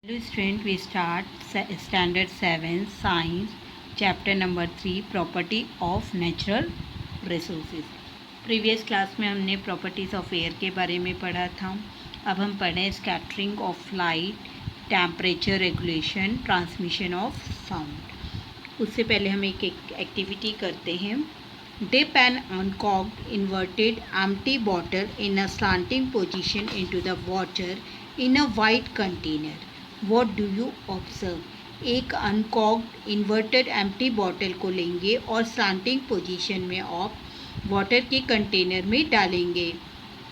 Hello student, we start standard 7 science chapter number 3 property of natural resources. Previous class में हमने properties of air के बारे में पढ़ा था. अब हम पढ़ें scattering of light, temperature regulation, transmission of sound. उससे पहले हम एक एक्टिविटी करते हैं. Dip an uncorked inverted empty bottle in a slanting position into the water in a white container. What do you observe? एक अनकॉक्ड इन्वर्टेड एम्प्टी बॉटल को लेंगे और स्लांटिंग पोजीशन में आप वाटर के कंटेनर में डालेंगे.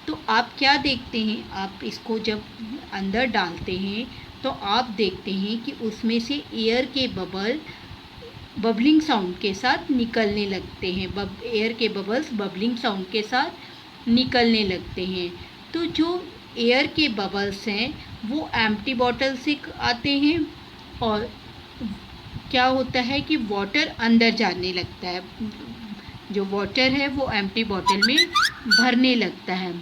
तो आप क्या देखते हैं? आप इसको जब अंदर डालते हैं तो आप देखते हैं कि उसमें से एयर के बबलिंग साउंड के साथ निकलने लगते हैं. एयर के बबल्स बबलिंग साउंड के साथ निकलने लगते हैं. तो जो एयर के बबल्स हैं वो एम्प्टी बॉटल से आते हैं और क्या होता है कि वाटर अंदर जाने लगता है. जो वाटर है वो एम्प्टी बॉटल में भरने लगता है.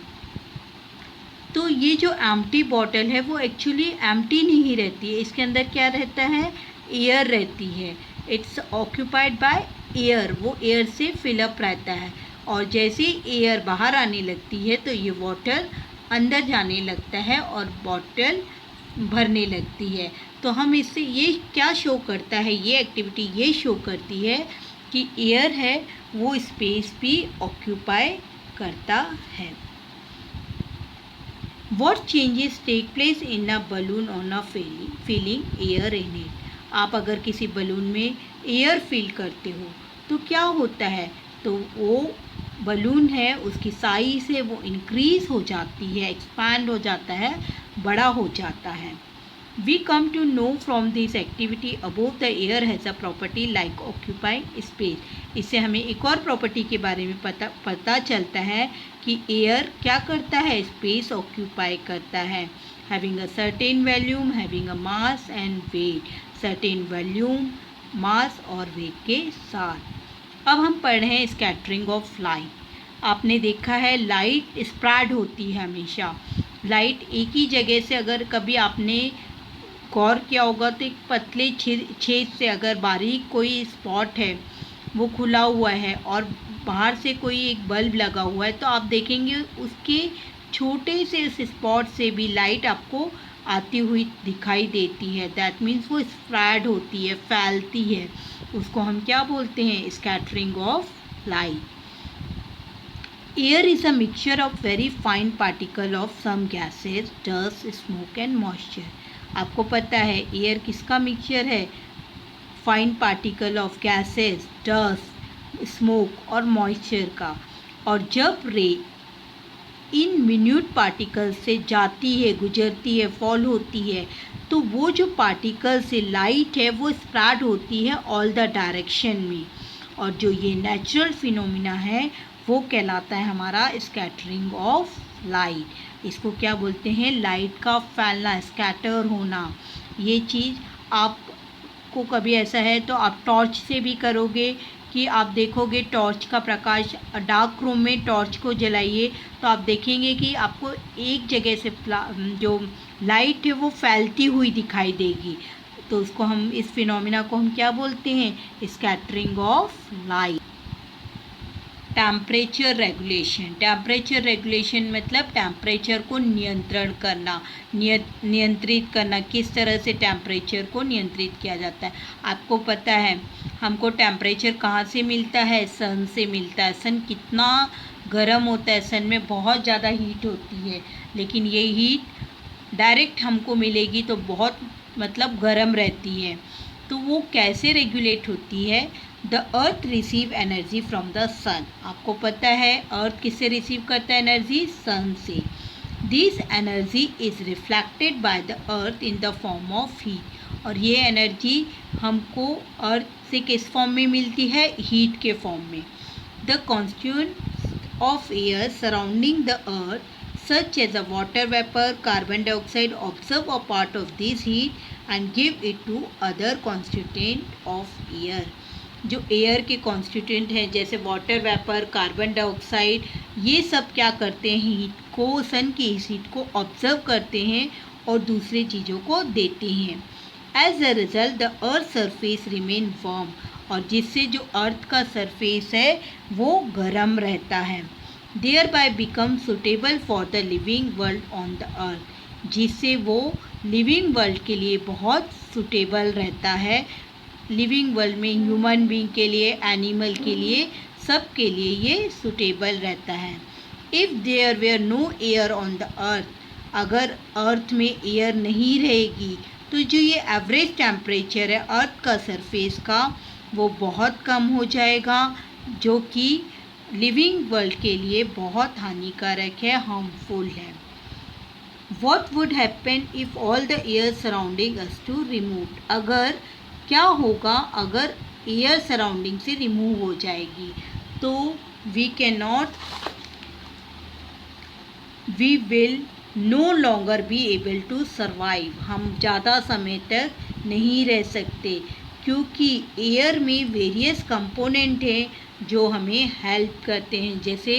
तो ये जो एम्प्टी बॉटल है वो एक्चुअली एम्प्टी नहीं रहती है. इसके अंदर क्या रहता है? एयर रहती है. It's occupied by air. वो एयर से फिलअप रहता है और जैसे एयर बाहर आने लगती है तो ये वाटर अंदर जाने लगता है और बॉटल भरने लगती है. तो हम इससे ये क्या शो करता है, ये एक्टिविटी ये शो करती है कि एयर है वो स्पेस भी ऑक्यूपाई करता है. What changes take place in a balloon on a feeling air in it? आप अगर किसी बलून में एयर फील करते हो तो क्या होता है? तो वो बलून है उसकी साइज है वो इंक्रीज़ हो जाती है, एक्सपैंड हो जाता है, बड़ा हो जाता है. We come to know from this activity above the air has a property like occupying space. इससे हमें एक और प्रॉपर्टी के बारे में पता चलता है कि एयर क्या करता है? स्पेस ऑक्यूपाई करता है. Having a certain volume, having a mass and weight. certain volume, mass और वेट के साथ. अब हम पढ़ रहे हैं स्कैटरिंग ऑफ लाइट. आपने देखा है लाइट स्प्रेड होती है हमेशा. लाइट एक ही जगह से, अगर कभी आपने गौर किया होगा तो एक पतले छेद से अगर बारीक कोई स्पॉट है वो खुला हुआ है और बाहर से कोई एक बल्ब लगा हुआ है तो आप देखेंगे उसके छोटे से उस स्पॉट से भी लाइट आपको आती हुई दिखाई देती है. दैट मीन्स वो स्प्रेड होती है, फैलती है. उसको हम क्या बोलते हैं? Scattering of light. Air is a mixture of very fine particle of some gases, dust, smoke and moisture. आपको पता है एयर किसका मिक्सचर है? Fine particle of gases, dust, smoke और मॉइस्चर का. और जब रे इन मिन्यूट पार्टिकल से जाती है, गुजरती है, फॉल होती है तो वो जो पार्टिकल से लाइट है वो स्प्रेड होती है ऑल द डायरेक्शन में. और जो ये नेचुरल फिनोमिना है वो कहलाता है हमारा स्कैटरिंग ऑफ लाइट. इसको क्या बोलते हैं? लाइट का फैलना, स्कैटर होना. ये चीज़ आपको कभी ऐसा है तो आप टॉर्च से भी करोगे कि आप देखोगे टॉर्च का प्रकाश, डार्क रूम में टॉर्च को जलाइए तो आप देखेंगे कि आपको एक जगह से जो लाइट है वो फैलती हुई दिखाई देगी. तो उसको हम, इस फिनोमिना को हम क्या बोलते हैं? Scattering of light. Temperature regulation. Temperature regulation मतलब टेम्परेचर को नियंत्रण करना, नियंत्रित करना. किस तरह से टेम्परेचर को नियंत्रित किया जाता है? आपको पता है हमको टेम्परेचर कहाँ से मिलता है? सन से मिलता है. सन कितना गर्म होता है, सन में बहुत ज़्यादा हीट होती है, लेकिन ये हीट डायरेक्ट हमको मिलेगी तो बहुत गर्म रहती है. तो वो कैसे रेगुलेट होती है? The earth receive energy from the sun. आपको पता है अर्थ किससे रिसीव करता है एनर्जी? सन से. This energy is reflected by the earth in the form of heat. और ये एनर्जी हमको अर्थ से किस फॉर्म में मिलती है? हीट के फॉर्म में. The constituents of air surrounding the earth such as a water vapor, carbon dioxide absorb a part of this heat and give it to other constituent of air. जो air के constituent हैं जैसे water vapour, carbon dioxide, ये सब क्या करते हैं? Heat को, सन की हीट को ऑब्जर्व करते हैं और दूसरे चीज़ों को देते हैं। As a result the earth surface remain warm, और जिससे जो अर्थ का सरफेस है वो गर्म रहता है। Thereby become suitable for the living world on the earth, जिससे वो लिविंग वर्ल्ड के लिए बहुत सुटेबल रहता है। लिविंग वर्ल्ड में ह्यूमन बीइंग के लिए, एनिमल के लिए, सब के लिए ये सुटेबल रहता है। If there were no air on the earth, अगर अर्थ में एयर नहीं रहेगी तो जो ये एवरेज टेम्परेचर है अर्थ का सरफेस का वो बहुत कम हो जाएगा, जो कि लिविंग वर्ल्ड के लिए बहुत हानिकारक है, हार्मफुल है। What would happen if all the air surrounding us to removed? अगर क्या होगा अगर एयर सराउंडिंग से रिमूव हो जाएगी तो we will no longer be able to survive, हम ज़्यादा समय तक नहीं रह सकते, क्योंकि एयर में वेरियस कंपोनेंट हैं जो हमें हेल्प करते हैं। जैसे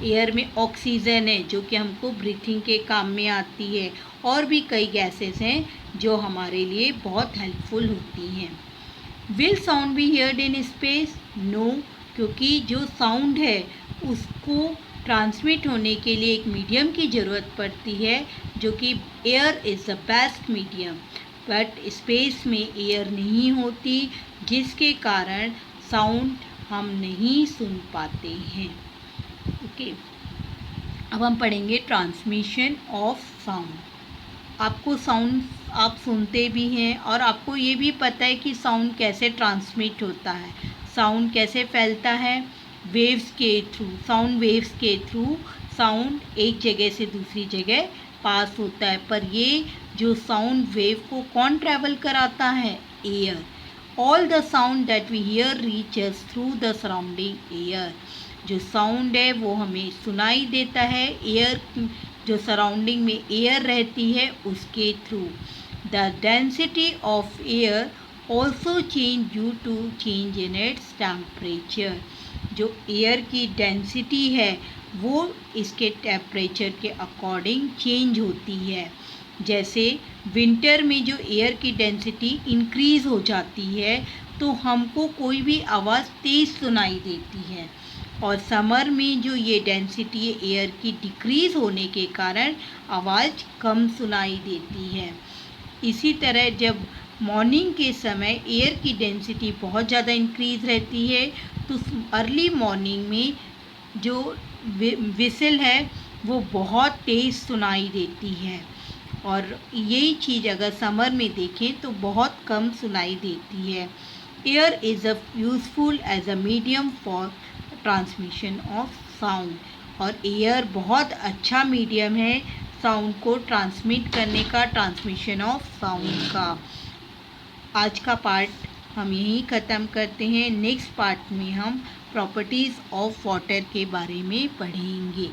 एयर में ऑक्सीजन है जो कि हमको ब्रीथिंग के काम में आती है, और भी कई गैसेस हैं जो हमारे लिए बहुत हेल्पफुल होती हैं। Will sound be heard in space? No, क्योंकि जो साउंड है उसको ट्रांसमिट होने के लिए एक मीडियम की ज़रूरत पड़ती है, जो कि air is the best medium, but space में एयर नहीं होती, जिसके कारण साउंड हम नहीं सुन पाते हैं। ओके, अब हम पढ़ेंगे ट्रांसमिशन ऑफ साउंड। आपको साउंड आप सुनते भी हैं और आपको ये भी पता है कि साउंड कैसे ट्रांसमिट होता है, साउंड कैसे फैलता है, वेव्स के थ्रू, साउंड वेव्स के थ्रू साउंड एक जगह से दूसरी जगह पास होता है। पर ये जो साउंड वेव को कौन ट्रैवल कराता है? Air. All the sound that we hear reaches through the surrounding air, जो साउंड है वो हमें सुनाई देता है एयर, जो सराउंडिंग में एयर रहती है उसके थ्रू। The density of air also change due to change in its temperature, जो एयर की डेंसिटी है वो इसके टेम्परेचर के अकॉर्डिंग चेंज होती है। जैसे विंटर में जो एयर की डेंसिटी इंक्रीज़ हो जाती है तो हमको कोई भी आवाज़ तेज़ सुनाई देती है, और समर में जो ये डेंसिटी है एयर की डिक्रीज़ होने के कारण आवाज़ कम सुनाई देती है। इसी तरह जब मॉर्निंग के समय एयर की डेंसिटी बहुत ज़्यादा इंक्रीज़ रहती है तो अर्ली मॉर्निंग में जो विसल है वो बहुत तेज़ सुनाई देती है, और यही चीज़ अगर समर में देखें तो बहुत कम सुनाई देती है। Air is a useful as a medium for transmission of sound, और एयर बहुत अच्छा मीडियम है साउंड को ट्रांसमिट करने का, ट्रांसमिशन ऑफ साउंड का। आज का पार्ट हम यहीं ख़त्म करते हैं। नेक्स्ट पार्ट में हम प्रॉपर्टीज़ ऑफ वाटर के बारे में पढ़ेंगे।